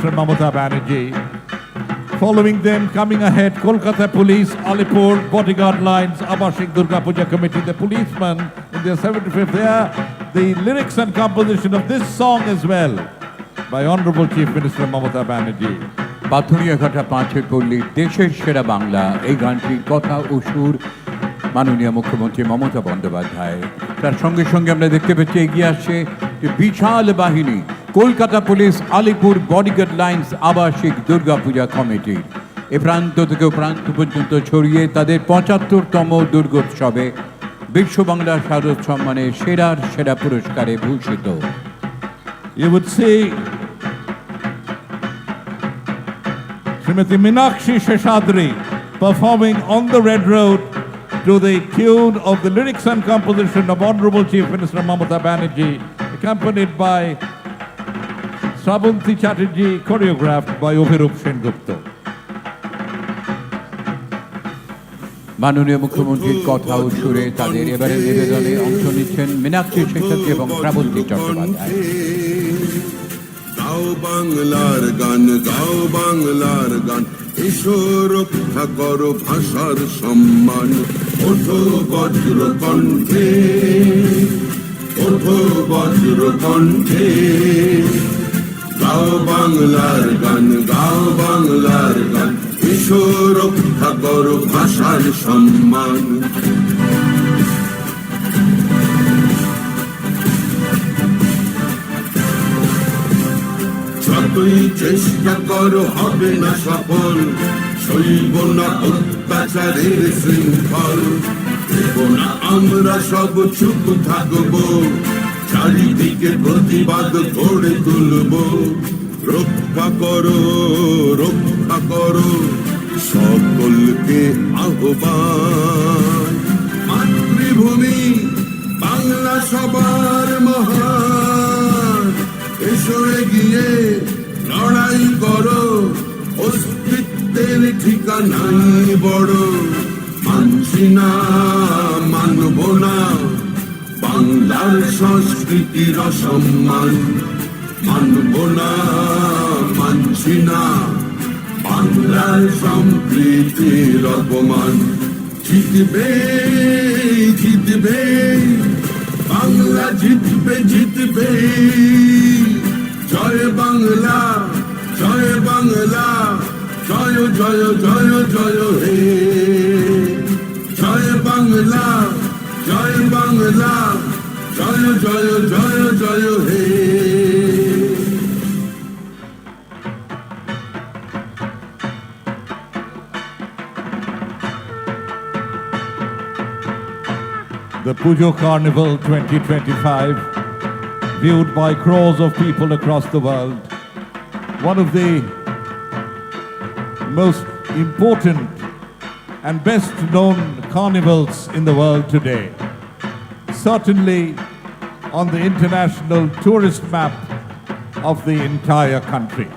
Minister Mamata Banerjee. Following them, coming ahead, Kolkata Police, Alipur, Bodyguard Lines, Abashik Durga Puja Committee, the policemen in their 75th year. The lyrics and composition of this song as well by Honorable Chief Minister Mamata Banerjee. Pathuria ঘাটা পাঁচের পল্লী দেশের সেরা বাংলা এই গানটির কথা ও সুর মাননীয় মুখ্যমন্ত্রী মমতা বন্দ্যোপাধ্যায়। তার সঙ্গে সঙ্গে আমরা দেখতে পাচ্ছি এগিয়ে আসছে বিশাল বাহিনী Kolkata police, Alipore, bodyguard lines, আবাসিক দুর্গাপূজা কমিটি এ প্রান্ত থেকে প্রান্ত পর্যন্ত ছড়িয়ে তাদের ৭৫তম দুর্গোৎসবে বিশ্ব বাংলা শারদ সম্মানে সেরার সেরা পুরস্কারে ভূষিত। You would see Srimati Meenakshi Seshadri performing on the Red Road to the tune of the lyrics and composition of Honorable Chief Minister Mamata Banerjee, accompanied by Sravanti Chatterjee, choreographed by Obhirup Sengupta. মাননীয় মুখ্যমন্ত্রীর কথা ও সুরে তাদের এবারে নিবেদনে অংশ নিচ্ছেন মীনাক্ষী শেখাদ্রি এবং শ্রাবন্তী চট্টোপাধ্যায়। গাও বাংলার গান, গাও বাংলার গান, এসো রক্ষা করো ভাষার সম্মান। ওঠো বজ্র কণ্ঠে, ওঠো বজ্র কণ্ঠে, গাও বাংলার গান, গাও বাংলার গান, এসো রক্ষা করো ভাষার সম্মান। যতই চেষ্টা করো হবে না সফল, সইব না অত্যাচারের শৃঙ্খল। দেব না আমরা সব চুপ থাকবো, চারিদিকে প্রতিবাদ গড়ে তুলব। রক্ষা করো, রক্ষা করো, সকলকে আহ্বান। মাতৃভূমি বাংলা সবার মহান, এসো এগিয়ে লড়াই করো, অস্তিত্বের ঠিকানাই বড়। মানছি না, মানব না বাংলার সংস্কৃতির অসম্মান। মানব না, মানছি না বাংলার সম্প্রীতির অপমান। জিতবে, জিতবে বাংলা, জিতবে, জিতবে। জয় বাংলা, জয় বাংলা, জয় জয় জয় জয় হে। জয় বাংলা, জয় বাংলা, জয় জয় জয় জয় হে। The Pujo Carnival 2025, viewed by crores of people across the world, one of the most important and best known carnivals in the world today. Certainly on the international tourist map of the entire country.